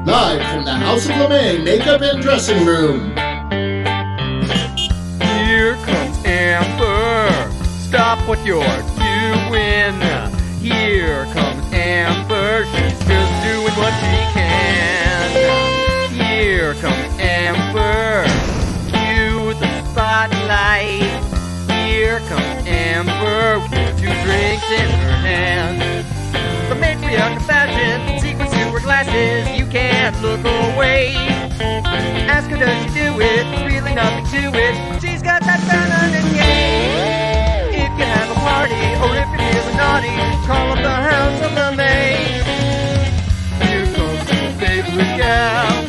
Live from the House of Maine Makeup and Dressing Room. Here comes Amber. Stop what you're doing. Here comes Amber. She's just doing what she can. Here comes Amber. Cue the spotlight. Here comes Amber with 2 drinks in her hand. The matriarch of fashion, secrets to her glasses, you can't look away. Ask her, does she do it? There's really nothing to it. She's got that feminine game. If you have a party, or if you're feeling naughty, call up the House of the Maine. Here comes your favorite gal.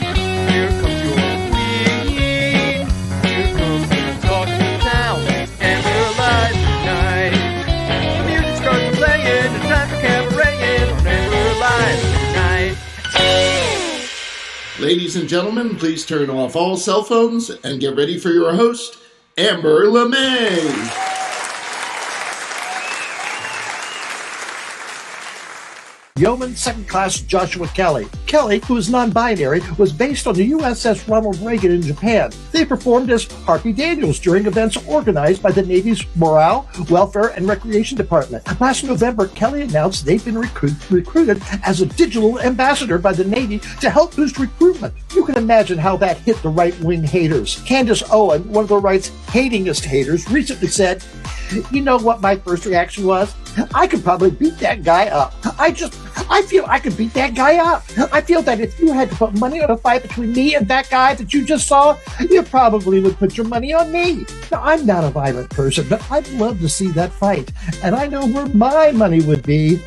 Here comes your queen. Here comes the talk of the town. And we're live tonight. The music starts playing, it's time for cabareting on Amber Live tonight. Ladies and gentlemen, please turn off all cell phones and get ready for your host, Amber LeMay. Yeoman Second Class Joshua Kelly. Kelly, who is non-binary, was based on the USS Ronald Reagan in Japan. They performed as Harpy Daniels during events organized by the Navy's Morale, Welfare, and Recreation Department. Last November, Kelly announced they'd been recruited as a digital ambassador by the Navy to help boost recruitment. You can imagine how that hit the right-wing haters. Candace Owen, one of the right's hatingest haters, recently said, "You know what my first reaction was? I could probably beat that guy up. I feel I could beat that guy up. I feel that if you had to put money on a fight between me and that guy that you just saw, you probably would put your money on me." Now, I'm not a violent person, but I'd love to see that fight. And I know where my money would be.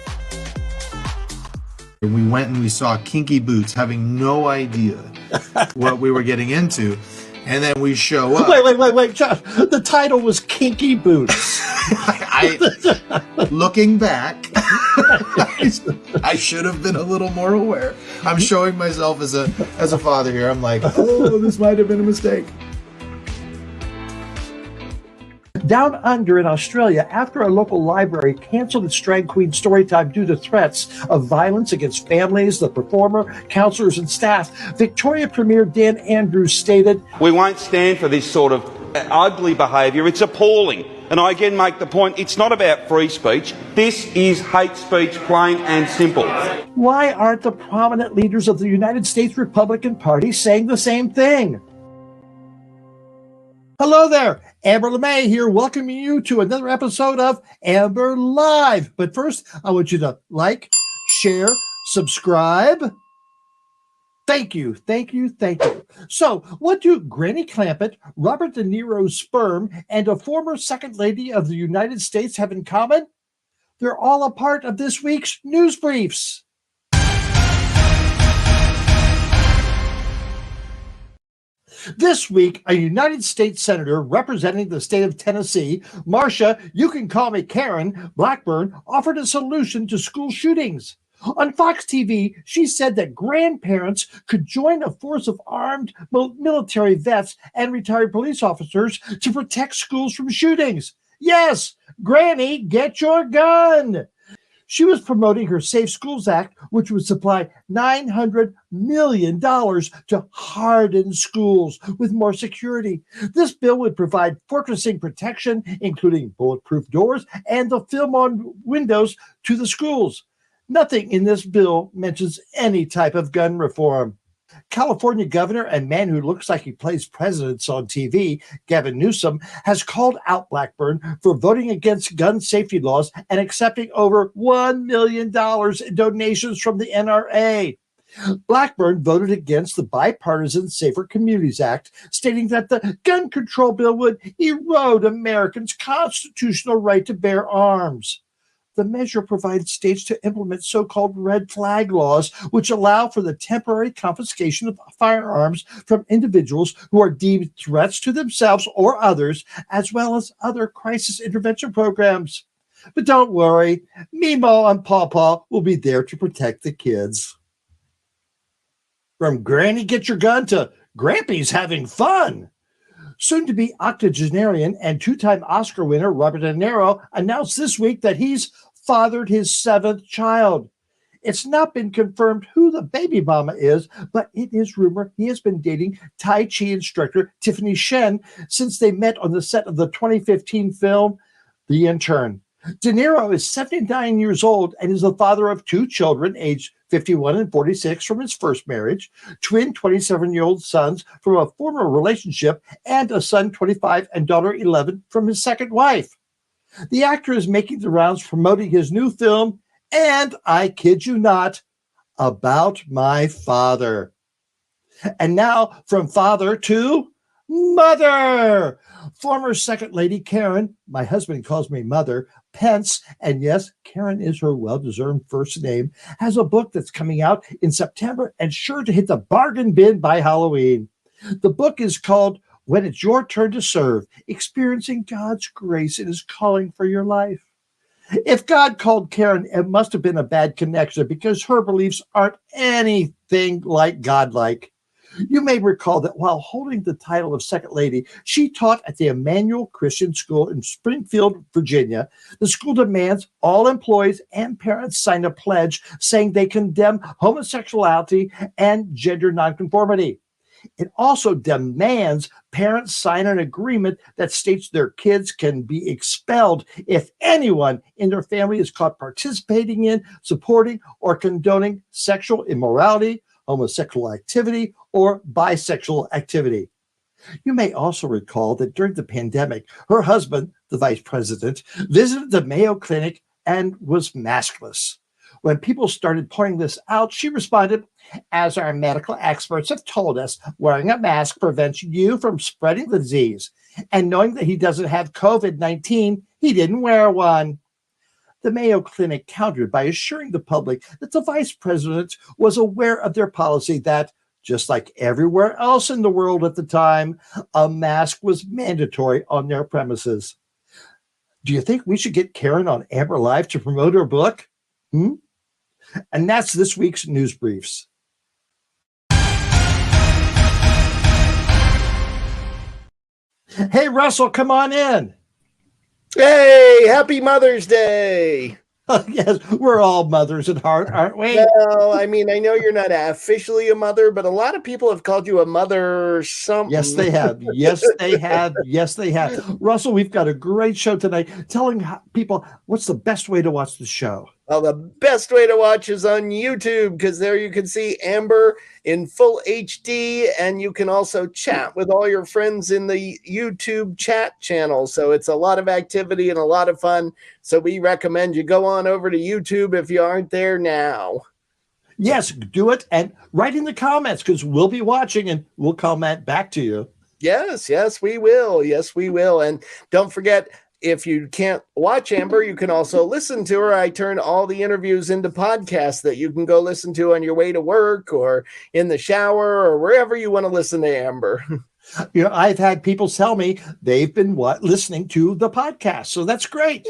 We went and we saw Kinky Boots, having no idea what we were getting into. And then we show up. Wait, Josh. The title was Kinky Boots. Looking back, I should have been a little more aware. I'm showing myself as a father here. I'm like, oh, this might have been a mistake. Down under in Australia, after a local library canceled its drag queen storytime due to threats of violence against families, the performer, counselors, and staff, Victoria Premier Dan Andrews stated, "We won't stand for this sort of ugly behaviour. It's appalling. And I again make the point, it's not about free speech. This is hate speech, plain and simple." Why aren't the prominent leaders of the United States Republican Party saying the same thing? Hello there, Amber LeMay here, welcoming you to another episode of Amber Live. But first, I want you to like, share, subscribe. Thank you. So, what do Granny Clampett, Robert De Niro's sperm, and a former Second Lady of the United States have in common? They're all a part of this week's news briefs. This week, a United States Senator representing the state of Tennessee, Marcia, you can call me Karen, Blackburn, offered a solution to school shootings. On Fox TV, she said that grandparents could join a force of armed military vets and retired police officers to protect schools from shootings. Yes, Granny, get your gun. She was promoting her Safe Schools Act, which would supply $900 million to harden schools with more security. This bill would provide fortressing protection, including bulletproof doors and the film-on windows to the schools. Nothing in this bill mentions any type of gun reform. California governor and man who looks like he plays presidents on TV, Gavin Newsom, has called out Blackburn for voting against gun safety laws and accepting over $1 million in donations from the NRA. Blackburn voted against the bipartisan Safer Communities Act, stating that the gun control bill would erode Americans' constitutional right to bear arms. The measure provides states to implement so-called red flag laws, which allow for the temporary confiscation of firearms from individuals who are deemed threats to themselves or others, as well as other crisis intervention programs. But don't worry, Meemaw and Pawpaw will be there to protect the kids. From Granny Get Your Gun to Grampy's Having Fun. Soon-to-be octogenarian and two-time Oscar winner Robert De Niro announced this week that he's fathered his 7th child. It's not been confirmed who the baby mama is, but it is rumored he has been dating Tai Chi instructor Tiffany Shen since they met on the set of the 2015 film, The Intern. De Niro is 79 years old and is the father of 2 children, aged 51 and 46, from his first marriage, twin 27-year-old sons from a former relationship, and a son 25 and daughter 11 from his second wife. The actor is making the rounds promoting his new film, and I kid you not, about my father. And now from father to mother. Former Second Lady Karen, my husband calls me Mother, Pence, and yes, Karen is her well-deserved first name, has a book that's coming out in September and sure to hit the bargain bin by Halloween. The book is called When It's Your Turn to Serve, Experiencing God's Grace in His Calling for Your Life. If God called Karen, it must have been a bad connection because her beliefs aren't anything like godlike. You may recall that while holding the title of Second Lady, she taught at the Emmanuel Christian School in Springfield, Virginia. The school demands all employees and parents sign a pledge saying they condemn homosexuality and gender nonconformity. It also demands parents sign an agreement that states their kids can be expelled if anyone in their family is caught participating in, supporting, or condoning sexual immorality, homosexual activity, or bisexual activity. You may also recall that during the pandemic, her husband, the vice president, visited the Mayo Clinic and was maskless. When people started pointing this out, she responded, "As our medical experts have told us, wearing a mask prevents you from spreading the disease. And knowing that he doesn't have COVID-19, he didn't wear one." The Mayo Clinic countered by assuring the public that the vice president was aware of their policy that, just like everywhere else in the world at the time, a mask was mandatory on their premises. Do you think we should get Karen on Amber Live to promote her book? And that's this week's News Briefs. Hey, Russell, come on in. Hey, happy Mother's Day. Yes, we're all mothers at heart, aren't we? Well, I mean, I know you're not officially a mother, but a lot of people have called you a mother something. Yes, they have. Yes, they have. Yes, they have. Russell, we've got a great show tonight telling people what's the best way to watch the show. Well, the best way to watch is on YouTube because there you can see Amber in full HD and you can also chat with all your friends in the YouTube chat channel. So it's a lot of activity and a lot of fun. So we recommend you go on over to YouTube if you aren't there now. Yes, do it and write in the comments because we'll be watching and we'll comment back to you. Yes, we will. Yes, we will. And don't forget, if you can't watch Amber, you can also listen to her. I turn all the interviews into podcasts that you can go listen to on your way to work or in the shower or wherever you want to listen to Amber. You know, I've had people tell me they've been listening to the podcast. So that's great.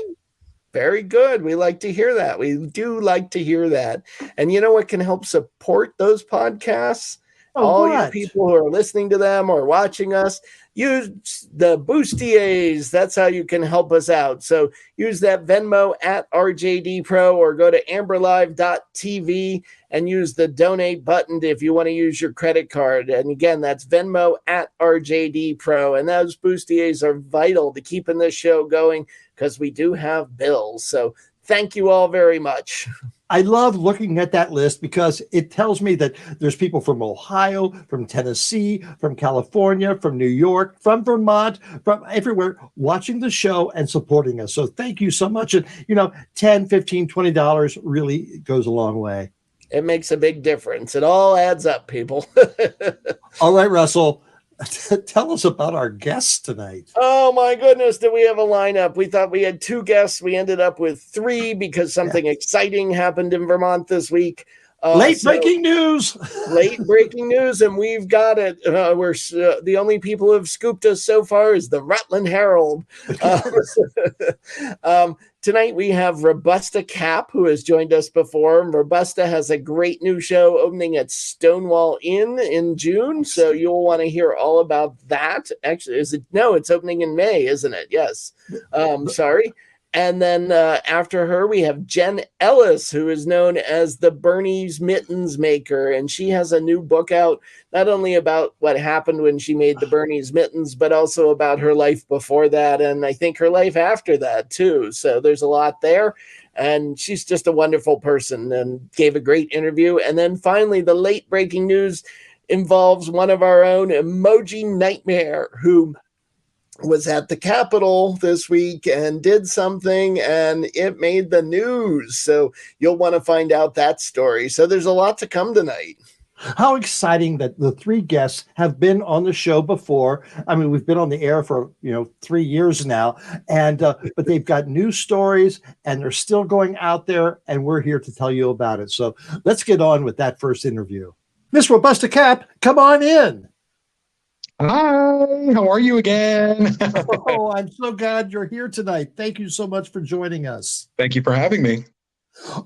Very good. We like to hear that. We do like to hear that. And you know what can help support those podcasts? All you people who are listening to them or watching us, use the Boostiers. That's how you can help us out. So use that Venmo at RJDPro or go to amberlive.tv and use the donate button if you want to use your credit card. And again, that's Venmo at RJDPro. And those Boostiers are vital to keeping this show going because we do have bills. So thank you all very much. I love looking at that list because it tells me that there's people from Ohio, from Tennessee, from California, from New York, from Vermont, from everywhere watching the show and supporting us. So thank you so much. And, you know, $10, $15, $20 really goes a long way. It makes a big difference. It all adds up, people. All right, Russell. Tell us about our guests tonight. Oh my goodness, do we have a lineup? We thought we had 2 guests. We ended up with 3 because something exciting happened in Vermont this week. Late breaking news. Late breaking news, and we've got it. We're the only people who have scooped us so far is the Rutland Herald. Tonight we have Robusta Capp, who has joined us before. Robusta has a great new show opening at Stonewall Inn in June, so you'll want to hear all about that. Actually, it's opening in May, isn't it? Yes. Sorry. And then after her, we have Jen Ellis, who is known as the Bernie's Mittens maker. And she has a new book out, not only about what happened when she made the Bernie's Mittens, but also about her life before that. And I think her life after that, too. So there's a lot there. And she's just a wonderful person and gave a great interview. And then finally, the late breaking news involves one of our own, Emoji Nightmare, who was at the Capitol this week and did something, and it made the news. So you'll want to find out that story. So there's a lot to come tonight. How exciting that the three guests have been on the show before. I mean, we've been on the air for 3 years now, and but they've got news stories, and they're still going out there, and we're here to tell you about it. So let's get on with that first interview. Miss Robusta Capp, come on in. Hi, how are you again? Oh, I'm so glad you're here tonight. Thank you so much for joining us. Thank you for having me.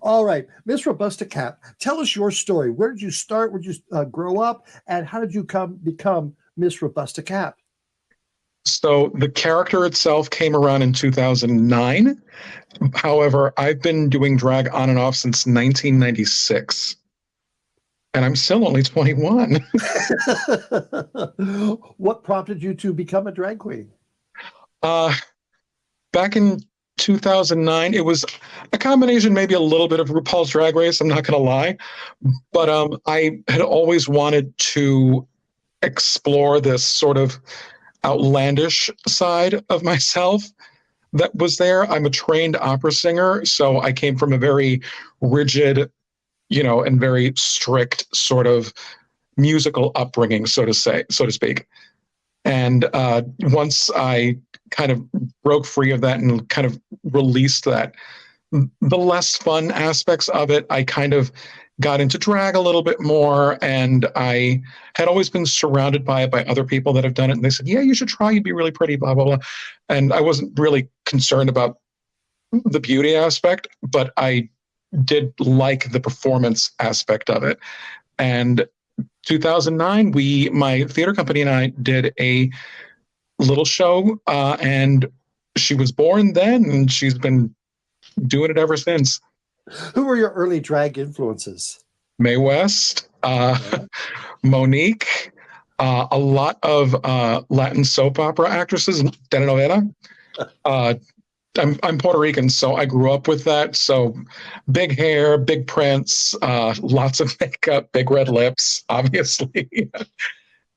All right, Miss Robusta Capp, tell us your story. Where did you start? Where did you grow up? And how did you become Miss Robusta Capp? So the character itself came around in 2009. However, I've been doing drag on and off since 1996. And I'm still only 21. What prompted you to become a drag queen? Back in 2009, it was a combination, maybe a little bit of RuPaul's Drag Race, I'm not going to lie. But I had always wanted to explore this sort of outlandish side of myself that was there. I'm a trained opera singer, so I came from a very rigid, and very strict sort of musical upbringing, so to speak. And once I kind of broke free of that and kind of released that, the less fun aspects of it, I kind of got into drag a little bit more. And I had always been surrounded by it by other people that have done it. And they said, yeah, you should try, you'd be really pretty, blah, blah, blah. And I wasn't really concerned about the beauty aspect, but I did like the performance aspect of it. And 2009, my theater company and I did a little show, and she was born then, and she's been doing it ever since. Who were your early drag influences? Mae West, Monique, a lot of Latin soap opera actresses, telenovela. I'm Puerto Rican, so I grew up with that. So big hair, big prints, lots of makeup, big red lips, obviously.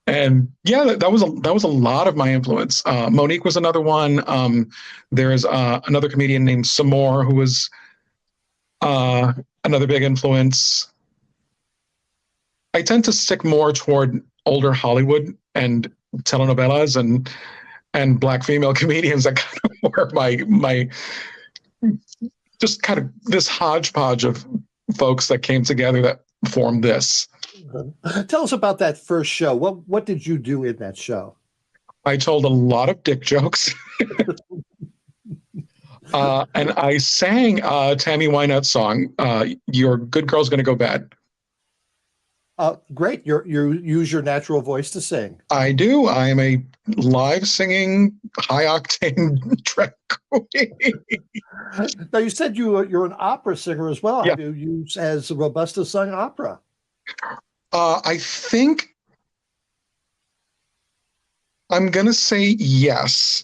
And yeah, that was a lot of my influence. Monique was another one. There's another comedian named Samore who was another big influence. I tend to stick more toward older Hollywood and telenovelas and Black female comedians. That kind of were my just kind of this hodgepodge of folks that came together that formed this. Tell us about that first show. What did you do in that show? I told a lot of dick jokes. And I sang Tammy Wynette's song, Your Good Girl's Gonna Go Bad. Great. You use your natural voice to sing. I do. I am a live singing, high octane drag queen. Now, you said you're an opera singer as well. Yeah. Have you has Robusta sung opera? I think I'm going to say yes,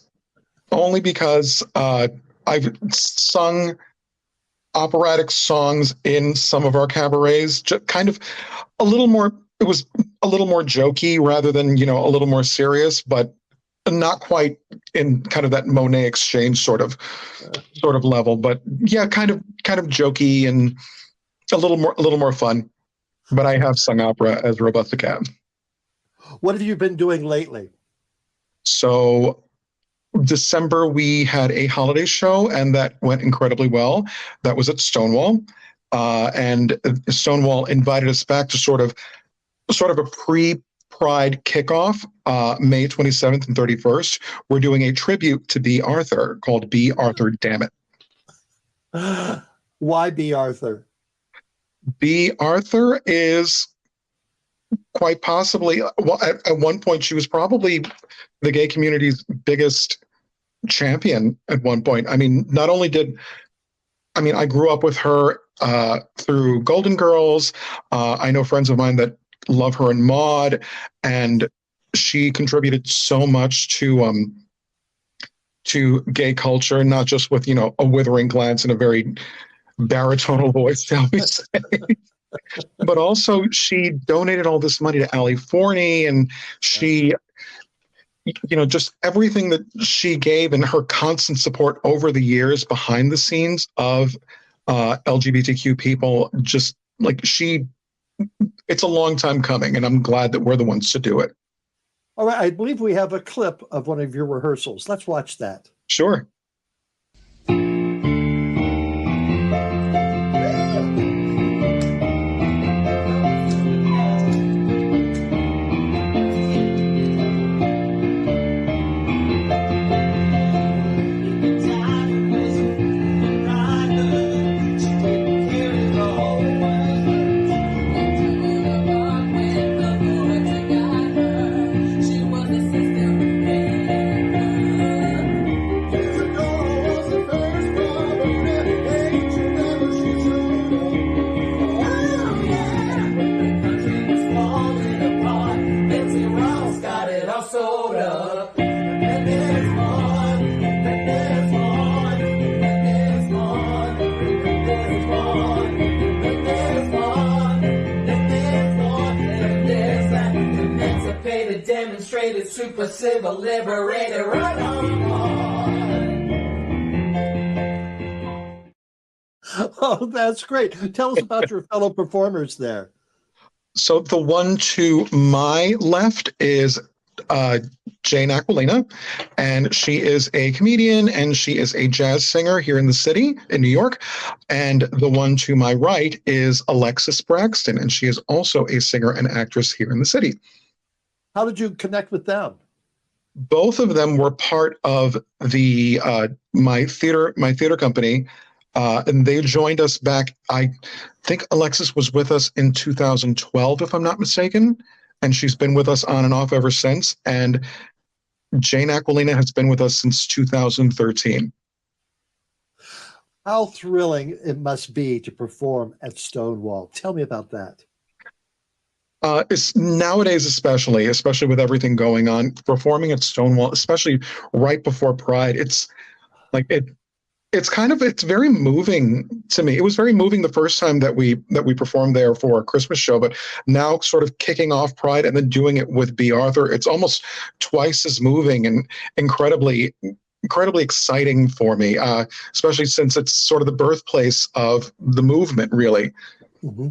only because I've sung operatic songs in some of our cabarets, kind of a little more, it was a little more jokey rather than, a little more serious, but not quite in kind of that Monet Exchange sort of level, but yeah, kind of jokey and a little more fun. But I have sung opera as Robusta Capp. What have you been doing lately? So December, we had a holiday show, and that went incredibly well. That was at Stonewall. And Stonewall invited us back to sort of a pre-Pride kickoff, May 27th and 31st. We're doing a tribute to Bea Arthur called Bea Arthur, Damn It. Why Bea Arthur? Bea Arthur is quite possibly, well, at one point, she was probably the gay community's biggest champion at one point. I mean, not only I grew up with her through Golden Girls. I know friends of mine that love her in Maude, and she contributed so much to gay culture, not just with, a withering glance and a very baritonal voice, shall we say, but also she donated all this money to Ali Forney, and she, just everything that she gave and her constant support over the years behind the scenes of LGBTQ people, just like it's a long time coming, and I'm glad that we're the ones to do it. All right, I believe we have a clip of one of your rehearsals. Let's watch that. Sure. Demonstrated, super civil, liberated, right on. Oh, that's great. Tell us about your fellow performers there. So the one to my left is Jane Aquilina, and she is a comedian and she is a jazz singer here in the city, in New York. And the one to my right is Alexis Braxton, and she is also a singer and actress here in the city. How did you connect with them? Both of them were part of the my theater company, and they joined us back. I think Alexis was with us in 2012, if I'm not mistaken, and she's been with us on and off ever since. And Jane Aquilina has been with us since 2013. How thrilling it must be to perform at Stonewall. Tell me about that. It's nowadays, especially with everything going on, performing at Stonewall, especially right before Pride, it's very moving to me. It was very moving the first time that we performed there for a Christmas show, but now sort of kicking off Pride and then doing it with Bea Arthur, it's almost twice as moving and incredibly exciting for me, especially since it's sort of the birthplace of the movement, really. Mm-hmm.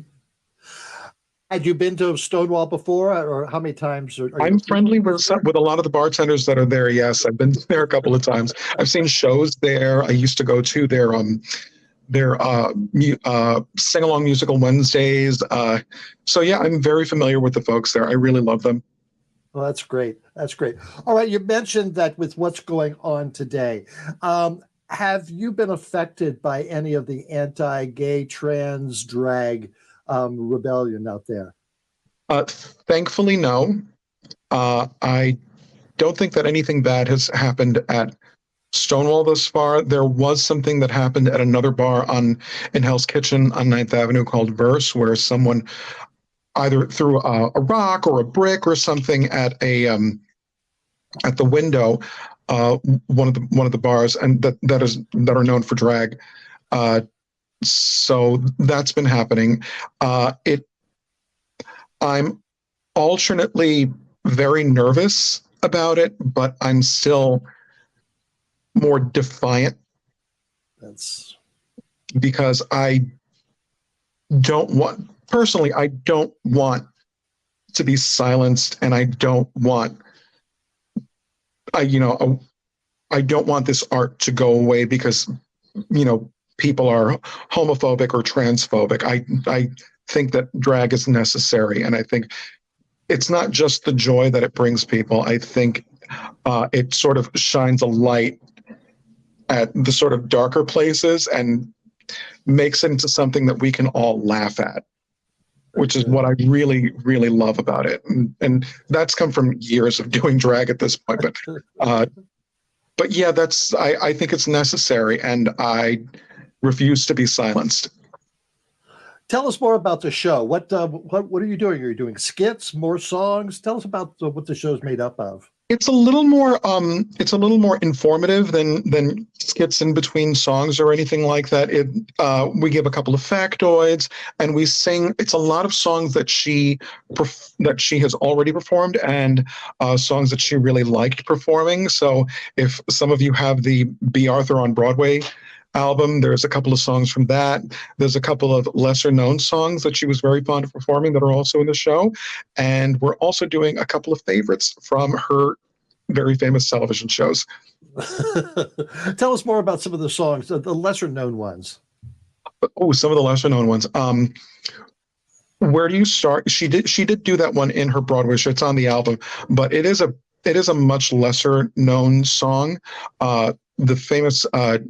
Had you been to Stonewall before, or how many times? I'm friendly with a lot of the bartenders that are there. Yes, I've been there a couple of times. I've seen shows there. I used to go to their sing-along musical Wednesdays. So yeah, I'm very familiar with the folks there. I really love them. Well, that's great. That's great. All right, you mentioned that with what's going on today. Have you been affected by any of the anti-gay, trans, drag rebellion out there? Thankfully, no. I don't think that anything bad has happened at Stonewall thus far. There was something that happened at another bar in Hell's Kitchen on 9th Avenue called Verse, where someone either threw a rock or a brick or something at the window, one of the bars, and that are known for drag. So that's been happening. I'm alternately very nervous about it, but I'm still more defiant. Because I don't want to be silenced, and I don't want this art to go away because, people are homophobic or transphobic. I think that drag is necessary, and I think it's not just the joy that it brings people. I think it sort of shines a light at the sort of darker places and makes it into something that we can all laugh at, which is what I really, really love about it. And that's come from years of doing drag at this point. But but yeah, I think it's necessary, and I refuse to be silenced. Tell us more about the show. What are you doing? Are you doing skits, more songs? Tell us about what the show's made up of. It's a little more informative than skits in between songs or anything like that. We give a couple of factoids, and we sing. It's a lot of songs that she has already performed, and songs that she really liked performing. So if some of you have the Bea Arthur on Broadway album, there's a couple of songs from that. There's a couple of lesser known songs that she was very fond of performing that are also in the show. And we're also doing a couple of favorites from her very famous television shows. Tell us more about some of the songs, the lesser known ones. Oh, some of the lesser known ones. Where do you start? She did do that one in her Broadway show. It's on the album, but it is a much lesser known song. The famous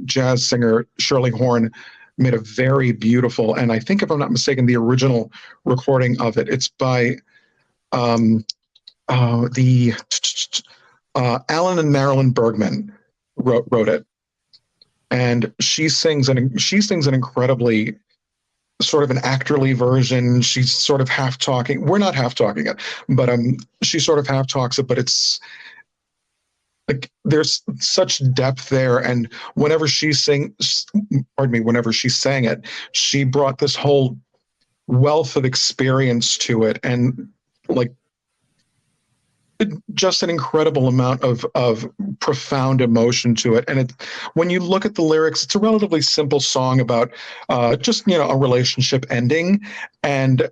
jazz singer Shirley Horn made a very beautiful, and I think, if I'm not mistaken, the original recording of it. It's by Alan and Marilyn Bergman wrote it, and she sings an incredibly sort of an actorly version. She's sort of half talking. We're not half talking it, but she sort of half talks it. But it's like there's such depth there, and whenever she sang it, she brought this whole wealth of experience to it, and like just an incredible amount of profound emotion to it. And when you look at the lyrics, it's a relatively simple song about just a relationship ending, and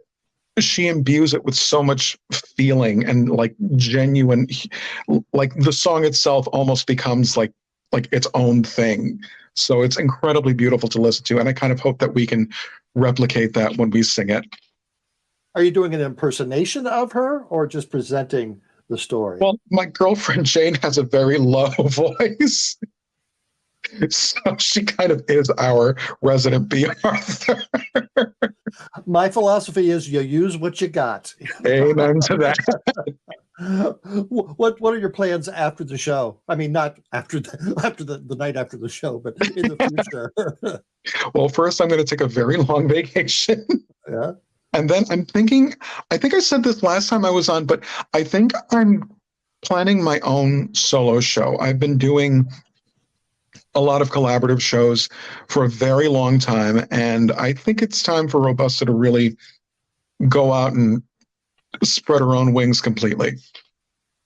she imbues it with so much feeling and like genuine, like the song itself almost becomes like its own thing. So it's incredibly beautiful to listen to, and I kind of hope that we can replicate that when we sing it. Are you doing an impersonation of her or just presenting the story? Well, my girlfriend Jane has a very low voice, so she kind of is our resident Bea Arthur. My philosophy is you use what you got. Amen to that. What are your plans after the show? I mean, not after the night after the show, but in the future. Well, first I'm going to take a very long vacation. Yeah. And then I'm thinking, I think I said this last time I was on, but I think I'm planning my own solo show. I've been doing a lot of collaborative shows for a very long time, and I think it's time for Robusta to really go out and spread her own wings completely.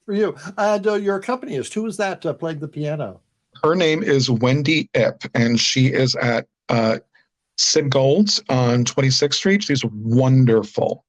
For you. And your accompanist, who is that playing the piano? Her name is Wendy Ip, and she is at Sid Gold's on 26th Street. She's wonderful.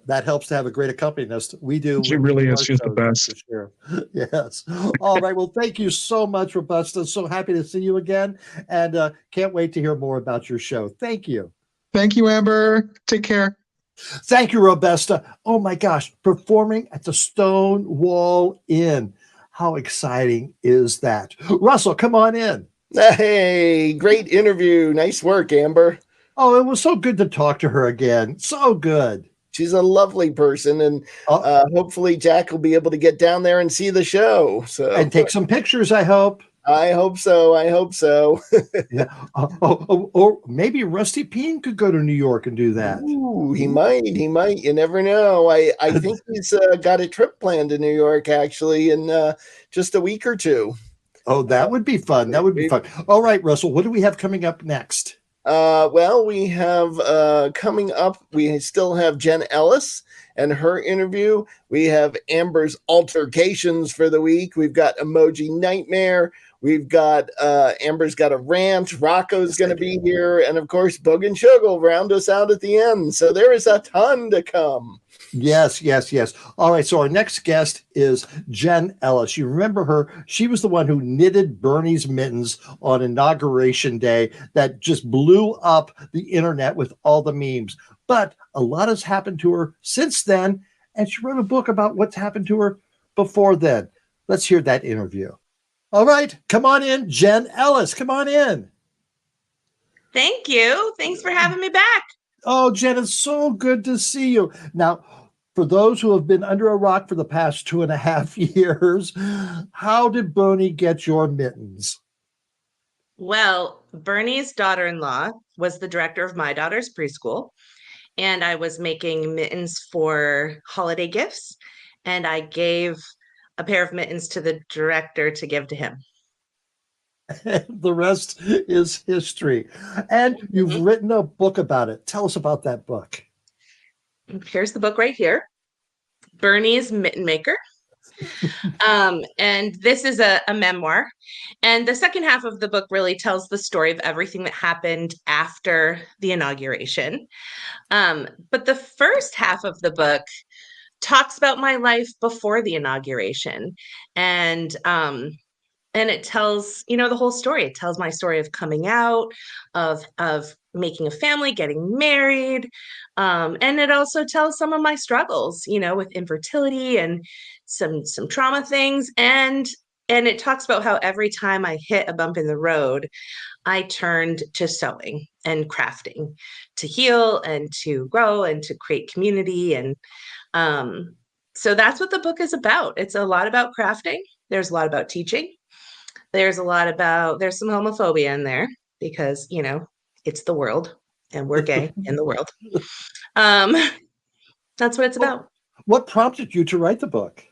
That helps to have a great accompanist. We do. She really is. She's the best. Sure. Yes. All right. Well, thank you so much, Robusta. So happy to see you again, and can't wait to hear more about your show. Thank you. Thank you, Amber. Take care. Thank you, Robusta. Oh my gosh, performing at the Stonewall Inn. How exciting is that? Russell, come on in. Hey, great interview. Nice work, Amber. Oh, it was so good to talk to her again. So good. She's a lovely person, and hopefully Jack will be able to get down there and see the show. So and take some pictures, I hope. I hope so. I hope so. Yeah. Or maybe Rusty Peen could go to New York and do that. Ooh, he might. He might. You never know. I think he's got a trip planned to New York, actually, in just a week or two. Oh, that would be fun. That would be fun. All right, Russell, what do we have coming up next? Well, we have coming up, we still have Jen Ellis and her interview. We have Amber's Alter-Cations for the week. We've got Emoji Nightmare. We've got Amber's got a rant. Rocco's going to be here. And of course, Bug and Sugar will round us out at the end. So there is a ton to come. Yes, yes, yes. All right. So our next guest is Jen Ellis. You remember her? She was the one who knitted Bernie's mittens on Inauguration Day that just blew up the internet with all the memes. But a lot has happened to her since then. And she wrote a book about what's happened to her before then. Let's hear that interview. All right. Come on in, Jen Ellis. Come on in. Thank you. Thanks for having me back. Oh, Jen, it's so good to see you. Now, for those who have been under a rock for the past 2.5 years, how did Bernie get your mittens? Well, Bernie's daughter-in-law was the director of my daughter's preschool, and I was making mittens for holiday gifts, and I gave a pair of mittens to the director to give to him. The rest is history. And you've written a book about it. Tell us about that book. Here's the book right here, Bernie's Mitten Maker. And this is a memoir. And the second half of the book really tells the story of everything that happened after the inauguration. But the first half of the book talks about my life before the inauguration. And it tells, the whole story. It tells my story of coming out, of making a family, getting married. And it also tells some of my struggles, with infertility and some trauma things. And it talks about how every time I hit a bump in the road, I turned to sewing and crafting to heal and to grow and to create community. And so that's what the book is about. It's a lot about crafting. There's a lot about teaching. There's some homophobia in there because, it's the world and we're gay in the world. That's what it's about. What prompted you to write the book?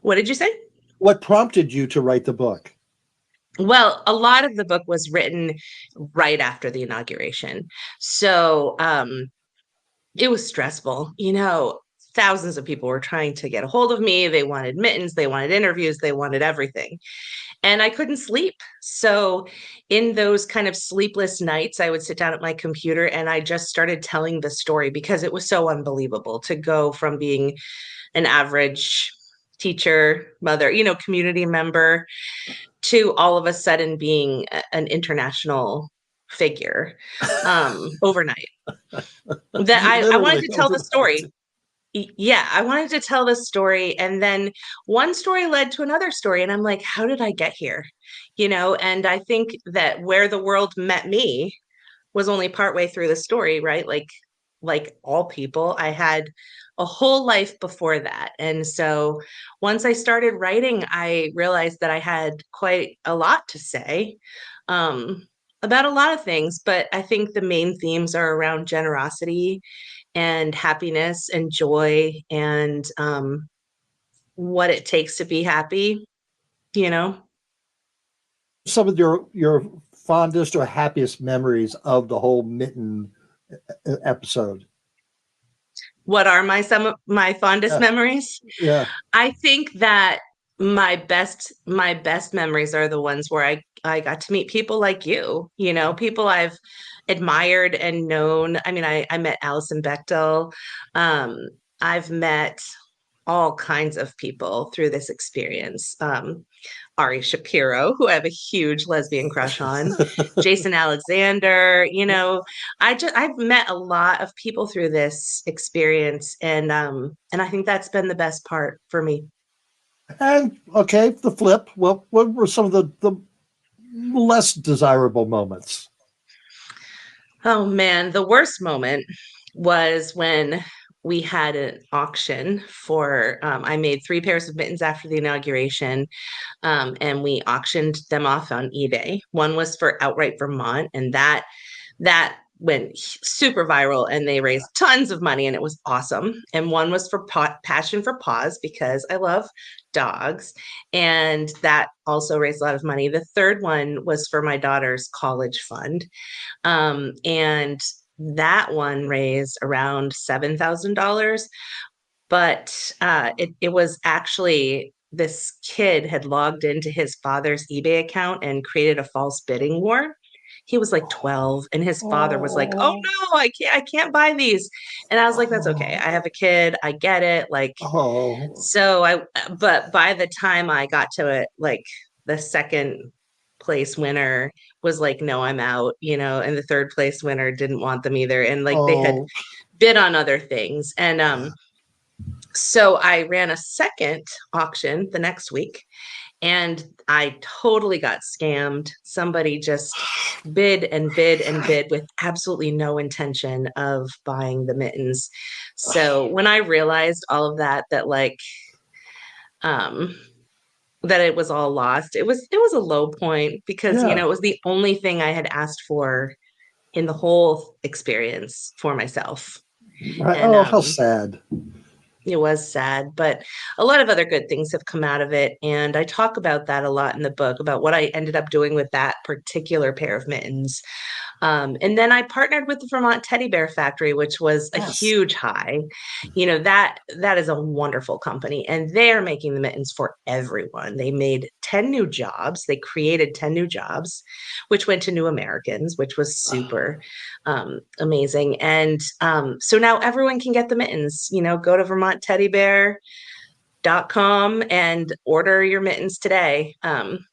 What did you say? What prompted you to write the book? Well, a lot of the book was written right after the inauguration. So it was stressful. Thousands of people were trying to get a hold of me. They wanted mittens, they wanted interviews, they wanted everything. And I couldn't sleep. So in those kind of sleepless nights, I would sit down at my computer and I just started telling the story because it was so unbelievable to go from being an average teacher, mother, community member, to all of a sudden being an international figure overnight. That I wanted to tell the story. Yeah, I wanted to tell this story. And then one story led to another story. And I'm like, how did I get here? And I think that where the world met me was only partway through the story, right? Like all people, I had a whole life before that. And so once I started writing, I realized that I had quite a lot to say about a lot of things. But I think the main themes are around generosity and happiness and joy and what it takes to be happy, Some of your fondest or happiest memories of the whole mitten episode. What are some of my fondest memories? Yeah. I think that my best memories are the ones where I got to meet people like you, people I've admired and known. I mean, I met Alison Bechtel. I've met all kinds of people through this experience. Ari Shapiro, who I have a huge lesbian crush on, Jason Alexander, I've met a lot of people through this experience. And I think that's been the best part for me. And okay, the flip. Well, what were some of the less desirable moments? Oh man, the worst moment was when we had an auction for, I made 3 pairs of mittens after the inauguration, and we auctioned them off on eBay. One was for Outright Vermont, and that went super viral, and they raised tons of money, and it was awesome. And one was for Passion for Paws, because I love dogs, and that also raised a lot of money. The third one was for my daughter's college fund, and that one raised around $7,000. But it was actually, this kid had logged into his father's eBay account and created a false bidding war. He was like 12, and his father was like, "Oh no, I can't buy these." And I was like, "That's okay. I have a kid. I get it." But by the time I got to it, like the second place winner was like, "No, I'm out," and the third place winner didn't want them either. And they had bid on other things. And so I ran a second auction the next week, And I totally got scammed. Somebody just bid and bid and bid with absolutely no intention of buying the mittens. So when I realized all of that, that it was all lost, it was a low point because, Yeah. it was the only thing I had asked for in the whole experience for myself. Right. And Oh, how sad. it was sad, but a lot of other good things have come out of it. And I talk about that a lot in the book, about what I ended up doing with that particular pair of mittens. And then I partnered with the Vermont Teddy Bear Factory, which was a Yes. huge high. That is a wonderful company, and they're making the mittens for everyone. They made 10 new jobs. They created 10 new jobs, which went to New Americans, which was super amazing. And so now everyone can get the mittens. Go to VermontTeddyBear.com and order your mittens today. And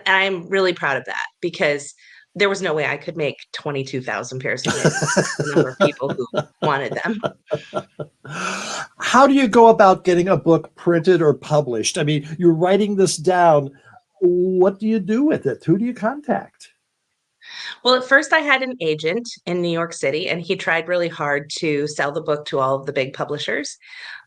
I'm really proud of that because there was no way I could make 22,000 pairs of mittens, the number of people who wanted them. How do you go about getting a book printed or published? I mean, you're writing this down. What do you do with it? Who do you contact? Well, at first I had an agent in New York City, and he tried really hard to sell the book to all of the big publishers.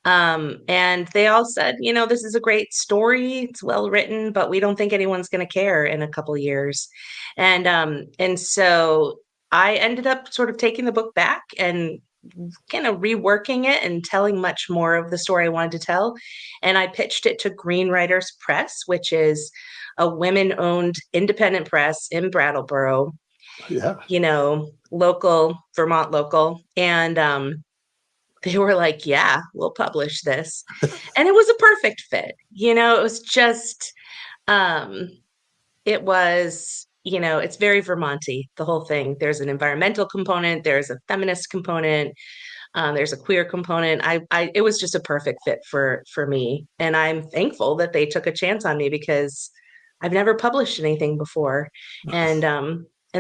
And they all said, this is a great story. It's well written, but we don't think anyone's going to care in a couple of years. And so I ended up sort of taking the book back and kind of reworking it and telling much more of the story I wanted to tell. And I pitched it to Green Writers Press, which is a women-owned independent press in Brattleboro. Yeah. Local, Vermont local. And they were like, yeah, we'll publish this. And it was a perfect fit. It was just, it was, it's very Vermonty, the whole thing. There's an environmental component. There's a feminist component. There's a queer component. It was just a perfect fit for me. And I'm thankful that they took a chance on me because I've never published anything before. And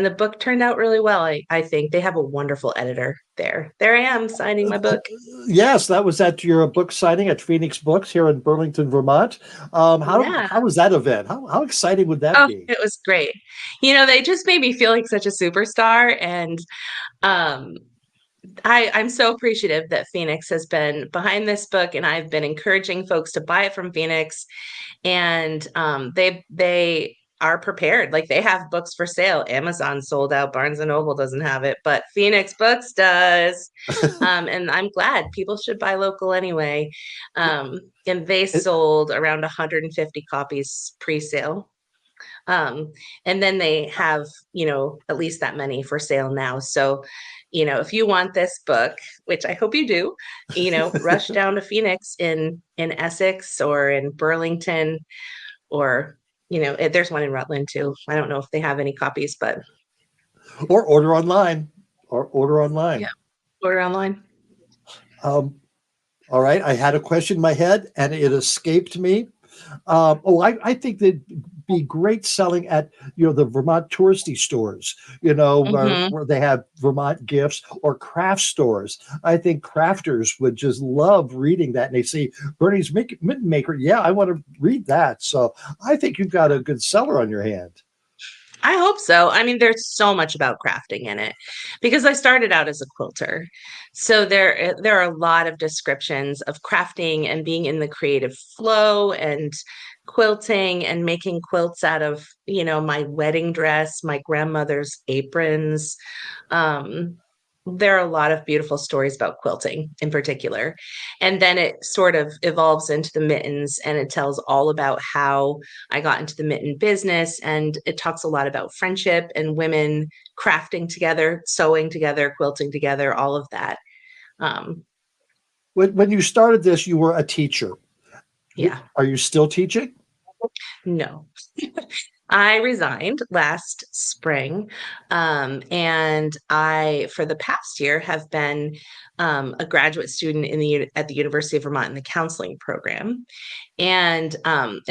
the book turned out really well. I think they have a wonderful editor there. There I am signing my book. Yes, that was at your book signing at Phoenix Books here in Burlington, Vermont. How was that event? How exciting would that be? It was great. They just made me feel like such a superstar. And I'm so appreciative that Phoenix has been behind this book, and I've been encouraging folks to buy it from Phoenix. And they are prepared. Like, they have books for sale. Amazon sold out. Barnes and Noble doesn't have it, but Phoenix Books does. And I'm glad. People should buy local anyway. And they sold around 150 copies pre-sale. And then they have, at least that many for sale now. So, if you want this book, which I hope you do, rush down to Phoenix in Essex or in Burlington, or there's one in Rutland too. I don't know if they have any copies, but or order online. Yeah, order online. All right, I had a question in my head and it escaped me. I think they'd be great selling at the Vermont touristy stores, where they have Vermont gifts, or craft stores. I think crafters would just love reading that, and they see Bernie's Mitten Maker. Yeah, I want to read that. So I think you've got a good seller on your hand. I hope so. I mean, there's so much about crafting in it because I started out as a quilter. So there are a lot of descriptions of crafting and being in the creative flow and quilting and making quilts out of, my wedding dress, my grandmother's aprons. There are a lot of beautiful stories about quilting in particular. And then it sort of evolves into the mittens, and it tells all about how I got into the mitten business. And it talks a lot about friendship and women crafting together, sewing together, quilting together, all of that. When you started this, you were a teacher. Yeah. Are you still teaching? No. I resigned last spring, and I, for the past year, have been a graduate student at the University of Vermont in the counseling program, and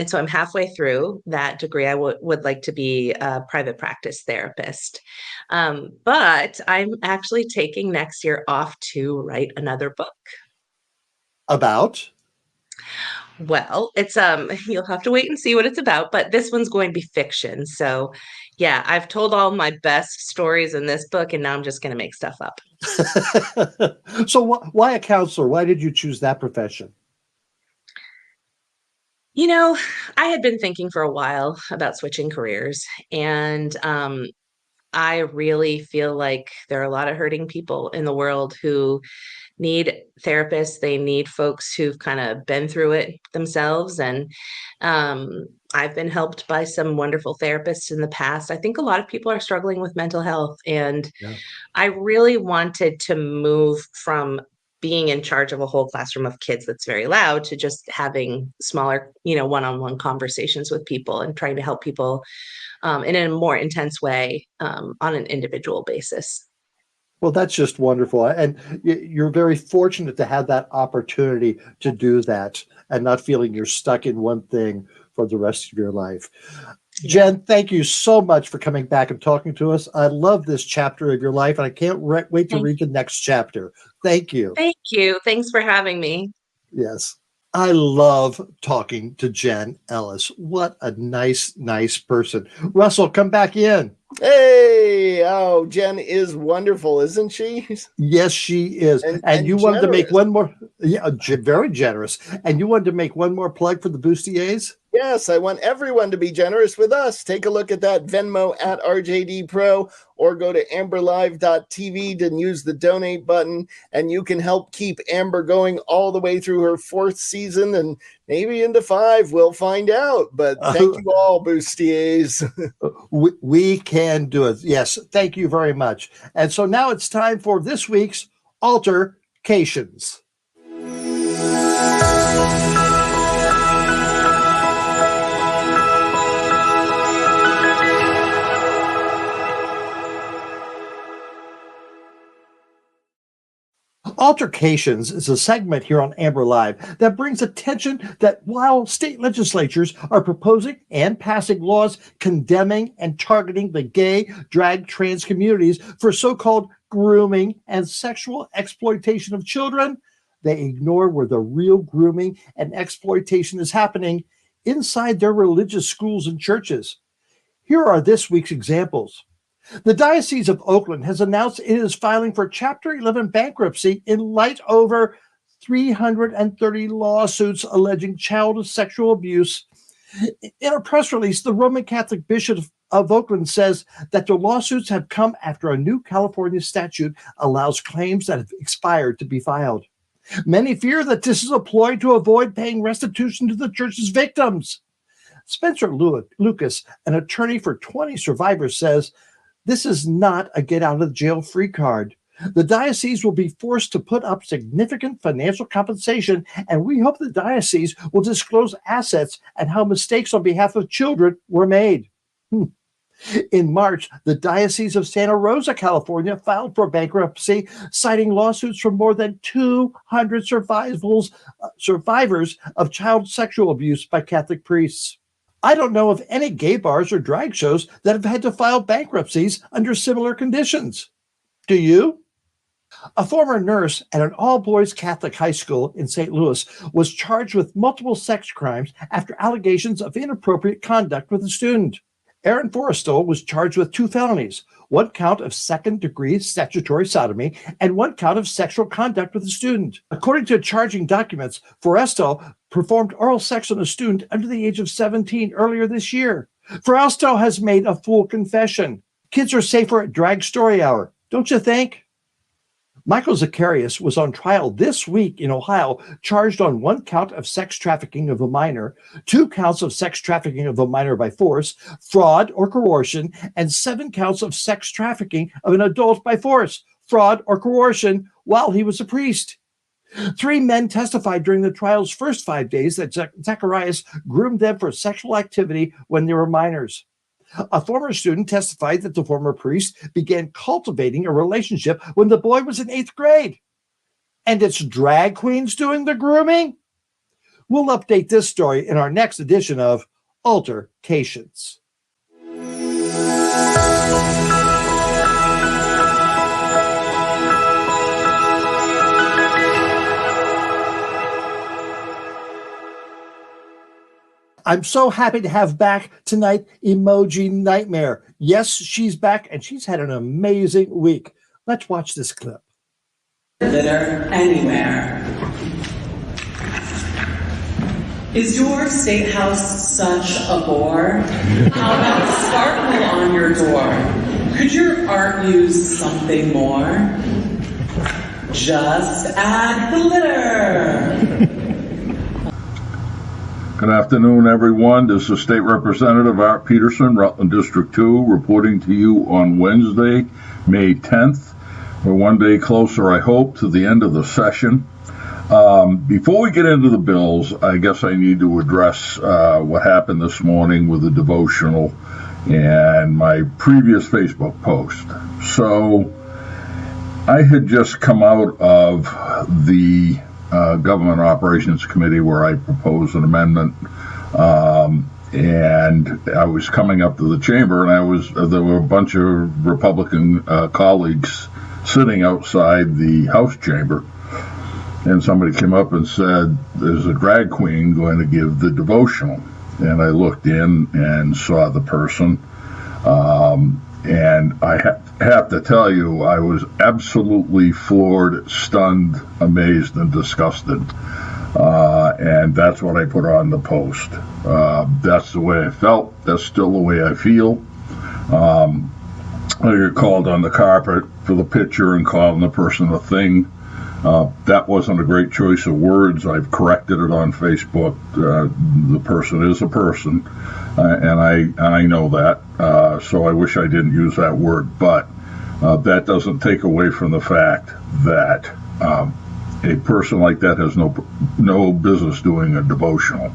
so I'm halfway through that degree. I would like to be a private practice therapist, but I'm actually taking next year off to write another book. About? Well, it's you'll have to wait and see what it's about, but this one's going to be fiction. So, yeah, I've told all my best stories in this book and now I'm just going to make stuff up. So why a counselor? Why did you choose that profession? You know, I had been thinking for a while about switching careers, and I really feel like there are a lot of hurting people in the world who need therapists. They need folks who've kind of been through it themselves. And I've been helped by some wonderful therapists in the past. I think a lot of people are struggling with mental health. And I really wanted to move from being in charge of a whole classroom of kids that's very loud to just having smaller, one-on-one conversations with people and trying to help people in a more intense way on an individual basis. Well, that's just wonderful. And you're very fortunate to have that opportunity to do that and not feeling you're stuck in one thing for the rest of your life. Jen, thank you so much for coming back and talking to us. I love this chapter of your life, and I can't wait to read the next chapter. Thank you. Thank you. Thanks for having me. Yes. I love talking to Jen Ellis. What a nice, nice person. Russell, come back in. Hey, oh, Jen is wonderful, isn't she? Yes, she is. And you wanted to make one more, very generous. And you wanted to make one more plug for the Bustiers? Yes, I want everyone to be generous with us. Take a look at that Venmo at RJD Pro or go to amberlive.tv to use the donate button, and you can help keep Amber going all the way through her 4th season and maybe into 5. We'll find out. But thank you all, Bustiers. We can do it. Yes, thank you very much. And so now it's time for this week's Alter-Cations. Alter-Cations is a segment here on Amber Live that brings attention that while state legislatures are proposing and passing laws condemning and targeting the gay, drag, trans communities for so-called grooming and sexual exploitation of children, they ignore where the real grooming and exploitation is happening inside their religious schools and churches. Here are this week's examples. The Diocese of Oakland has announced it is filing for Chapter 11 bankruptcy in light over 330 lawsuits alleging child sexual abuse. In a press release, the Roman Catholic Bishop of Oakland says that the lawsuits have come after a new California statute allows claims that have expired to be filed. Many fear that this is a ploy to avoid paying restitution to the church's victims. Spencer Lucas, an attorney for 20 survivors, says, "This is not a get-out-of-jail-free card. The diocese will be forced to put up significant financial compensation, and we hope the diocese will disclose assets and how mistakes on behalf of children were made." In March, the Diocese of Santa Rosa, California, filed for bankruptcy, citing lawsuits from more than 200 survivors of child sexual abuse by Catholic priests. I don't know of any gay bars or drag shows that have had to file bankruptcies under similar conditions. Do you? A former nurse at an all-boys Catholic high school in St. Louis was charged with multiple sex crimes after allegations of inappropriate conduct with a student. Aaron Forrestal was charged with 2 felonies, 1 count of second-degree statutory sodomy and 1 count of sexual conduct with a student. According to charging documents, Forrestal performed oral sex on a student under the age of 17 earlier this year. Forrestal has made a full confession. Kids are safer at Drag Story Hour, don't you think? Michael Zacharias was on trial this week in Ohio, charged on 1 count of sex trafficking of a minor, 2 counts of sex trafficking of a minor by force, fraud or coercion, and 7 counts of sex trafficking of an adult by force, fraud, or coercion while he was a priest. 3 men testified during the trial's first 5 days that Zacharias groomed them for sexual activity when they were minors. A former student testified that the former priest began cultivating a relationship when the boy was in 8th grade. And it's drag queens doing the grooming? We'll update this story in our next edition of Alter-Cations. I'm so happy to have back tonight Emoji Nightmare. Yes, she's back, and she's had an amazing week. Let's watch this clip. Glitter anywhere. Is your state house such a bore? How about sparkle on your door? Could your art use something more? Just add glitter. Good afternoon, everyone. This is State Representative Art Peterson, Rutland District 2, reporting to you on Wednesday, May 10th. We're one day closer, I hope, to the end of the session. Before we get into the bills, I guess I need to address what happened this morning with the devotional and my previous Facebook post. So I had just come out of the Government Operations Committee where I proposed an amendment, and I was coming up to the chamber, and there were a bunch of Republican colleagues sitting outside the House chamber, and somebody came up and said, "There's a drag queen going to give the devotional," and I looked in and saw the person, and I have to tell you, I was absolutely floored, stunned, amazed, and disgusted. And that's what I put on the post. That's the way I felt. That's still the way I feel. I got called on the carpet for the picture and calling the person a thing. That wasn't a great choice of words. I've corrected it on Facebook. The person is a person, and I know that. So I wish I didn't use that word, but that doesn't take away from the fact that a person like that has no business doing a devotional.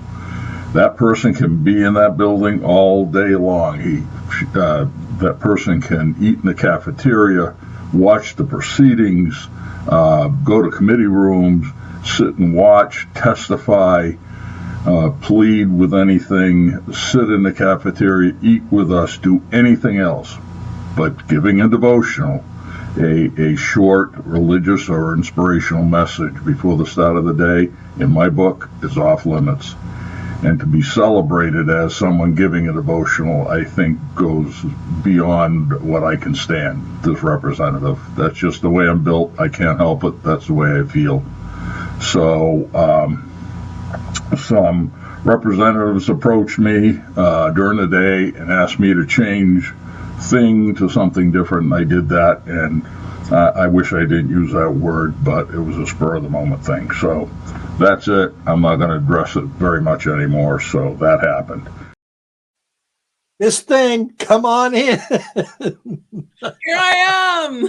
That person can be in that building all day long. That person can eat in the cafeteria, watch the proceedings, go to committee rooms, sit and watch, testify, plead with anything, sit in the cafeteria, eat with us, do anything else. But giving a devotional, a short religious or inspirational message before the start of the day, in my book, is off limits. And to be celebrated as someone giving a devotional, I think, goes beyond what I can stand, this representative. That's just the way I'm built. I can't help it. That's the way I feel. So some representatives approached me during the day and asked me to change thing to something different, and I did that, and I wish I didn't use that word, but it was a spur of the moment thing. So that's it. I'm not going to address it very much anymore. So that happened. This thing, come on in. Here I am.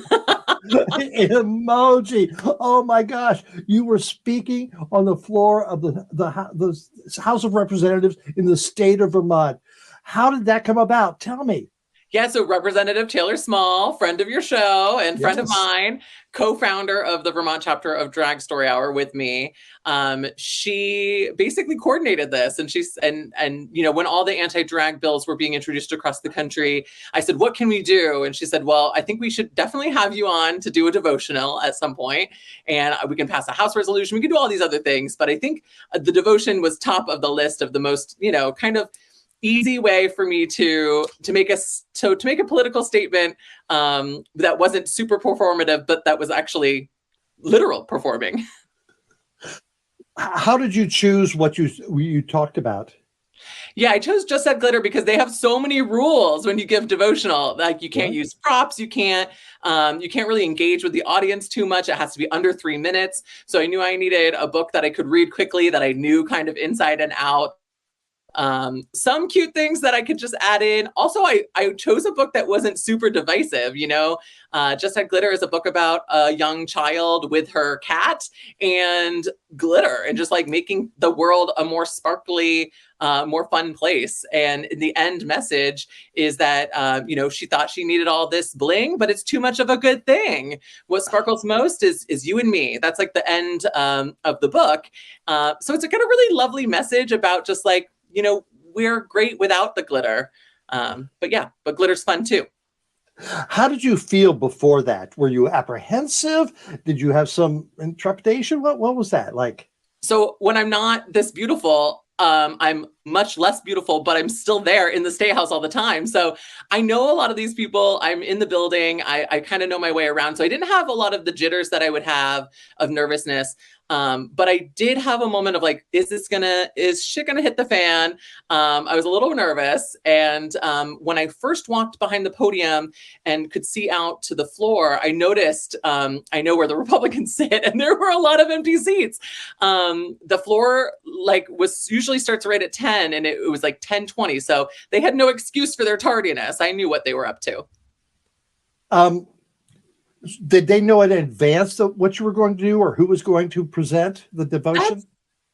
Emoji. Oh my gosh. You were speaking on the floor of the House of Representatives in the state of Vermont. How did that come about? Tell me. Yeah, so Representative Taylor Small, friend of your show and friend of mine, co-founder of the Vermont chapter of Drag Story Hour with me. She basically coordinated this, and and you know, when all the anti-drag bills were being introduced across the country, I said, "What can we do?" And she said, "Well, I think we should definitely have you on to do a devotional at some point, and we can pass a House resolution. We can do all these other things, but I think the devotion was top of the list of the most, you know, kind of easy way for me to make a political statement that wasn't super performative, but that was actually literal performing." How did you choose what you talked about? Yeah, I chose Just Add Glitter because they have so many rules when you give devotional. Like, you can't use props, you can't really engage with the audience too much. It has to be under 3 minutes. So I knew I needed a book that I could read quickly, that I knew kind of inside and out. Some cute things that I could just add in. Also, I chose a book that wasn't super divisive, you know. Just Add Glitter is a book about a young child with her cat and glitter, and just like making the world a more sparkly, more fun place. And in the end message is that, you know, she thought she needed all this bling, but it's too much of a good thing. What sparkles most is you and me. That's like the end of the book. So it's got a really lovely message about just like, you know, we're great without the glitter. But glitter's fun too. How did you feel before that? Were you apprehensive? Did you have some trepidation? What was that like? So when I'm not this beautiful, I'm much less beautiful, but I'm still there in the Statehouse all the time. So I know a lot of these people. I'm in the building. I kind of know my way around. So I didn't have a lot of the jitters that I would have of nervousness. But I did have a moment of like, is shit gonna hit the fan? I was a little nervous. And when I first walked behind the podium and could see out to the floor, I noticed, I know where the Republicans sit, and there were a lot of empty seats. The floor usually starts right at 10, and it was like 10:20. So they had no excuse for their tardiness. I knew what they were up to. Did they know in advance what you were going to do or who was going to present the devotion?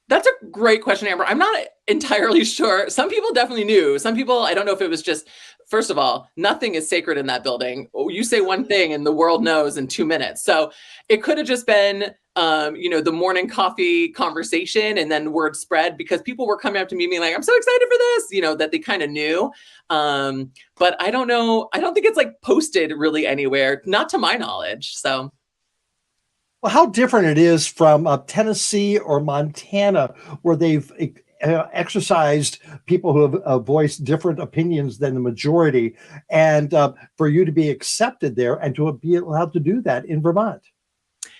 That's a great question, Amber. I'm not entirely sure. Some people definitely knew. Some people, I don't know if it was just, first of all, nothing is sacred in that building. You say one thing and the world knows in 2 minutes. So it could have just been, the morning coffee conversation, and then word spread because people were coming up to me being like, I'm so excited for this, that they kind of knew. But I don't know. I don't think it's like posted really anywhere, not to my knowledge. So. Well, how different it is from Tennessee or Montana, where they've exercised people who have voiced different opinions than the majority, and for you to be accepted there and to be allowed to do that in Vermont.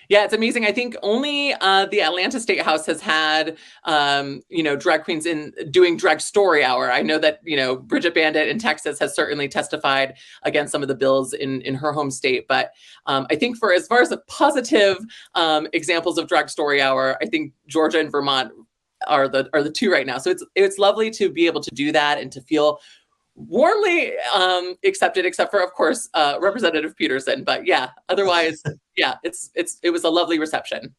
Yeah, it's amazing. I think only the Atlanta Statehouse has had, drag queens doing drag story hour. I know that, Bridget Bandit in Texas has certainly testified against some of the bills in her home state. But I think as far as the positive examples of drag story hour, I think Georgia and Vermont are the two right now. So it's lovely to be able to do that and to feel warmly accepted, except for, of course, Representative Peterson. But yeah, otherwise, yeah, it was a lovely reception.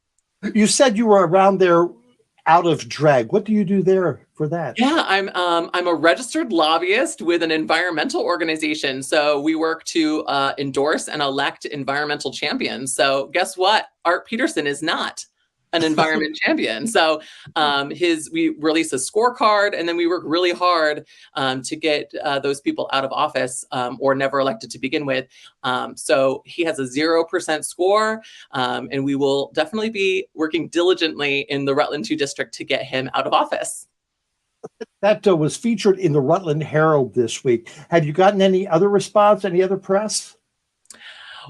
You said you were around there out of drag. What do you do there for that? Yeah, I'm a registered lobbyist with an environmental organization. So we work to endorse and elect environmental champions. So guess what? Art Peterson is not an environment champion. So we release a scorecard, and then we work really hard to get those people out of office or never elected to begin with. So he has a 0% score, and we will definitely be working diligently in the Rutland 2 district to get him out of office. That was featured in the Rutland Herald this week. Have you gotten any other response, any other press?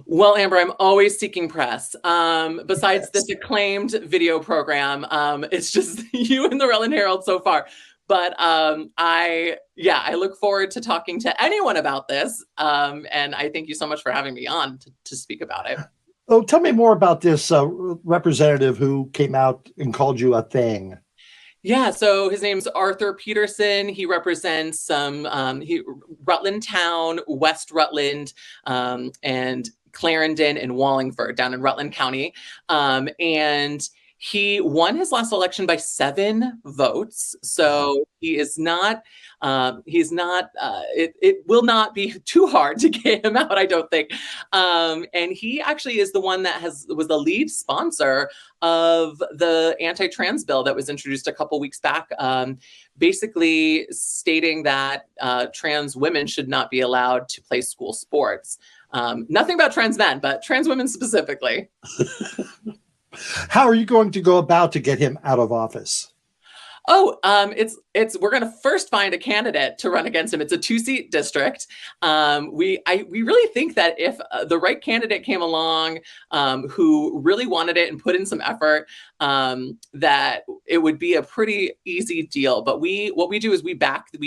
Well, Amber, I'm always seeking press. Besides this acclaimed video program, it's just you and the Rutland Herald so far. But I look forward to talking to anyone about this. And I thank you so much for having me on to speak about it. Oh, tell me more about this representative who came out and called you a thing. Yeah, so his name's Arthur Peterson. He represents Rutland Town, West Rutland, and Clarendon and Wallingford down in Rutland County. And he won his last election by 7 votes. So he is not, it will not be too hard to get him out, I don't think. And he actually is the one that was the lead sponsor of the anti-trans bill that was introduced a couple weeks back, basically stating that trans women should not be allowed to play school sports. Nothing about trans men, but trans women specifically. How are you going to go about to get him out of office? Oh, we're going to first find a candidate to run against him. It's a 2-seat district. We really think that if the right candidate came along, who really wanted it and put in some effort, that it would be a pretty easy deal. But what we do is we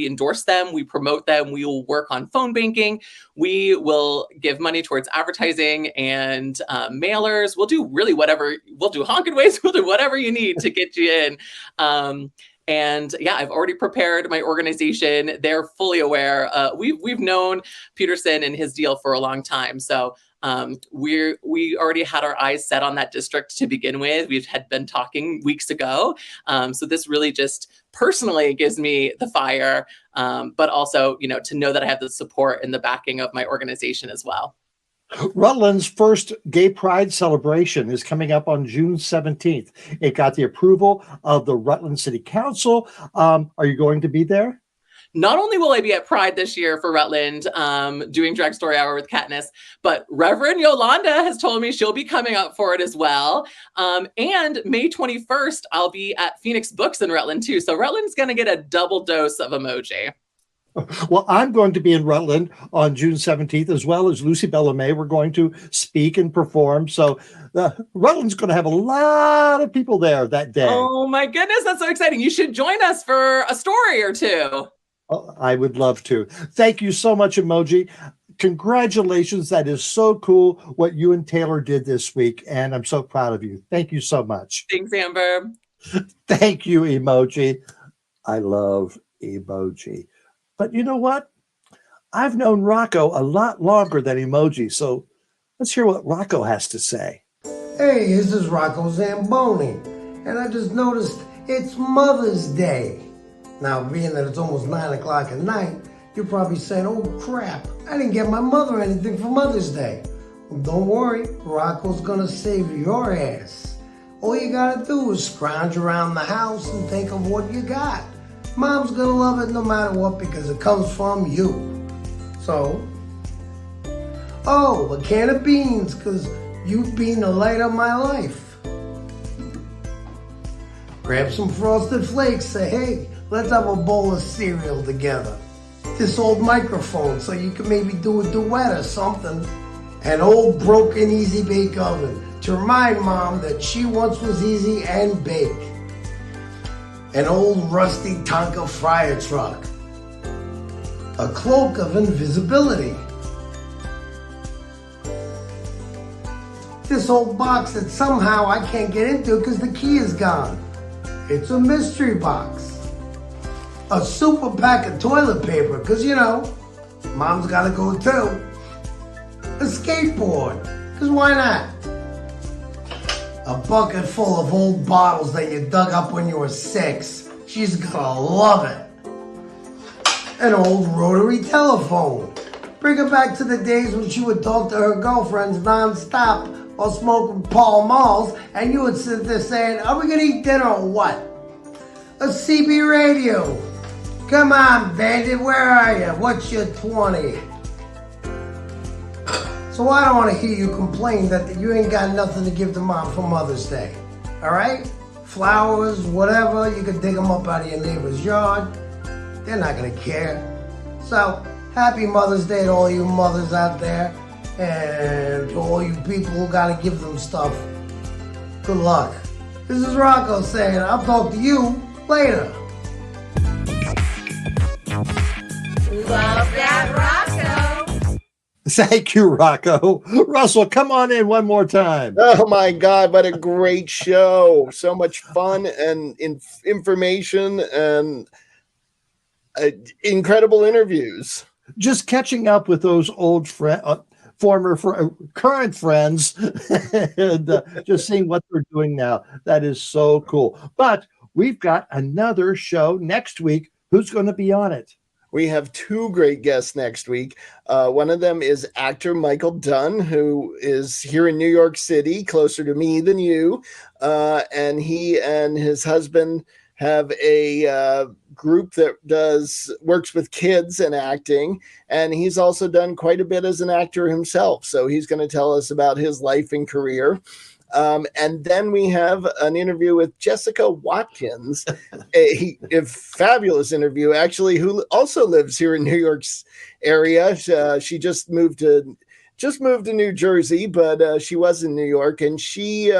endorse them, we promote them, we will work on phone banking, we will give money towards advertising and mailers. We'll do really whatever. We'll do honkin' ways. We'll do whatever you need to get you in. And yeah, I've already prepared my organization. They're fully aware. We've known Peterson and his deal for a long time. So we already had our eyes set on that district to begin with. We had been talking weeks ago. So this really just personally gives me the fire, but also, to know that I have the support and the backing of my organization as well. Rutland's first Gay Pride celebration is coming up on June 17th. It got the approval of the Rutland City Council. Are you going to be there? not only will I be at Pride this year for Rutland, doing Drag Story Hour with Katniss, but Reverend Yolanda has told me she'll be coming up for it as well. And May 21st, I'll be at Phoenix Books in Rutland too. So Rutland's going to get a double dose of emoji. Well, I'm going to be in Rutland on June 17th, as well as Lucy Bellamé. We're going to speak and perform. So Rutland's going to have a lot of people there that day. Oh my goodness, that's so exciting. You should join us for a story or two. Oh, I would love to. Thank you so much, Emoji. Congratulations. That is so cool what you and Taylor did this week. And I'm so proud of you. Thank you so much. Thanks, Amber. Thank you, Emoji. I love Emoji. But you know what? I've known Rocco a lot longer than Emoji, so let's hear what Rocco has to say. Hey, this is Rocco Zamboni, and I just noticed it's Mother's Day. Now, being that it's almost 9 o'clock at night, you're probably saying, oh crap, I didn't get my mother anything for Mother's Day. Well, don't worry, Rocco's gonna save your ass. All you gotta do is scrounge around the house and think of what you got. Mom's gonna love it no matter what because it comes from you. So, a can of beans because you've been the light of my life. Grab some Frosted Flakes, say, hey, let's have a bowl of cereal together. This old microphone so you can maybe do a duet or something. An old broken Easy Bake Oven to remind Mom that she once was easy and bake. An old rusty Tonka fryer truck. A cloak of invisibility. This old box that somehow I can't get into because the key is gone. It's a mystery box. A super pack of toilet paper because, you know, Mom's gotta go too. A skateboard, because why not? A bucket full of old bottles that you dug up when you were 6. She's gonna love it. An old rotary telephone. Bring her back to the days when she would talk to her girlfriends non-stop while smoking Pall Malls, and you would sit there saying, are we gonna eat dinner or what? A CB radio. Come on, bandit, where are you? What's your 20? So I don't want to hear you complain that you ain't got nothing to give to Mom for Mother's Day. All right? Flowers, whatever, you can dig them up out of your neighbor's yard. They're not going to care. So, happy Mother's Day to all you mothers out there. And to all you people who got to give them stuff. Good luck. This is Rocco saying I'll talk to you later. Love that, Rocco. Thank you, Rocco. Russell, come on in one more time. Oh my God, what a great show. So much fun and information and incredible interviews. Just catching up with those old current friends and just seeing what they're doing now. That is so cool. But we've got another show next week. Who's going to be on it? We have 2 great guests next week. One of them is actor Michael Dunn, who is here in New York City, closer to me than you. And he and his husband have a group that works with kids and acting. And he's also done quite a bit as an actor himself. So he's going to tell us about his life and career. And then we have an interview with Jessica Watkins, a fabulous interview, actually, who also lives here in New York's area. She just moved to New Jersey, but she was in New York, and she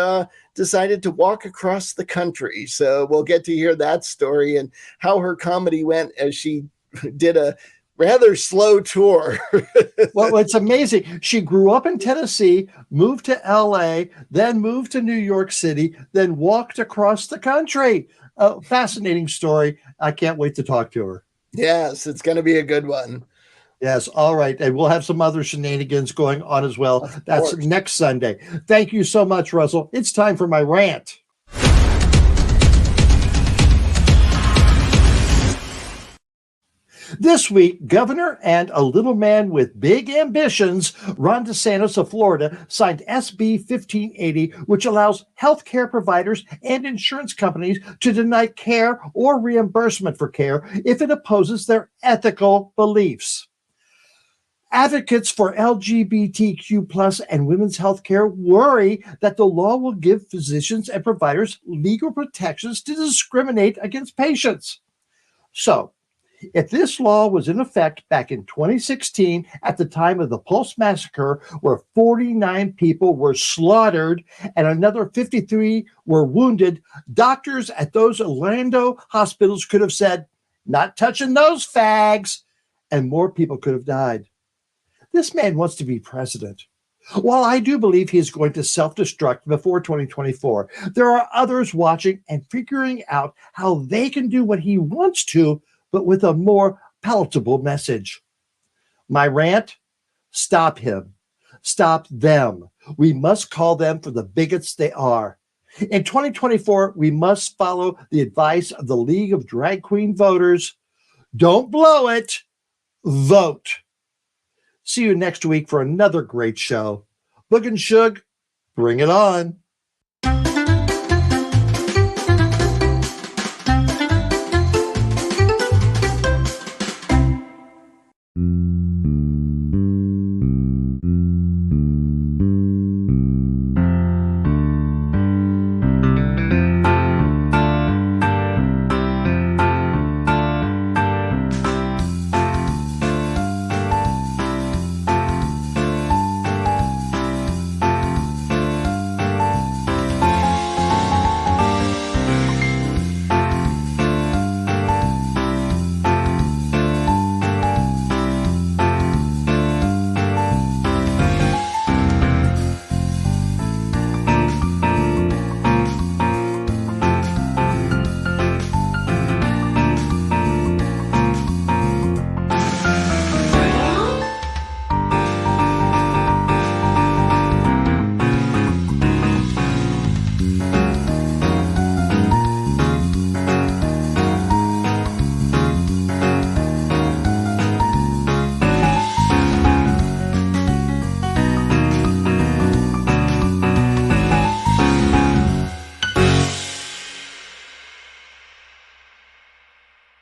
decided to walk across the country. So we'll get to hear that story and how her comedy went as she did a rather slow tour. Well, it's amazing. She grew up in Tennessee, moved to LA, then moved to New York City, then walked across the country. Fascinating story. I can't wait to talk to her. Yes, it's going to be a good one. Yes. All right. And we'll have some other shenanigans going on as well. That's next Sunday. Thank you so much, Russell. It's time for my rant. This week, Governor and a little man with big ambitions, Ron DeSantis of Florida, signed SB 1580, which allows healthcare providers and insurance companies to deny care or reimbursement for care if it opposes their ethical beliefs. Advocates for LGBTQ plus and women's health care worry that the law will give physicians and providers legal protections to discriminate against patients. So, if this law was in effect back in 2016 at the time of the Pulse massacre, where 49 people were slaughtered and another 53 were wounded, doctors at those Orlando hospitals could have said, "Not touching those fags," and more people could have died. This man wants to be president. While I do believe he is going to self-destruct before 2024, there are others watching and figuring out how they can do what he wants to, but with a more palatable message. My rant: stop him. Stop them. We must call them for the bigots they are. In 2024, we must follow the advice of the League of Drag Queen Voters. Don't blow it. Vote. See you next week for another great show. Boog and Shug, bring it on.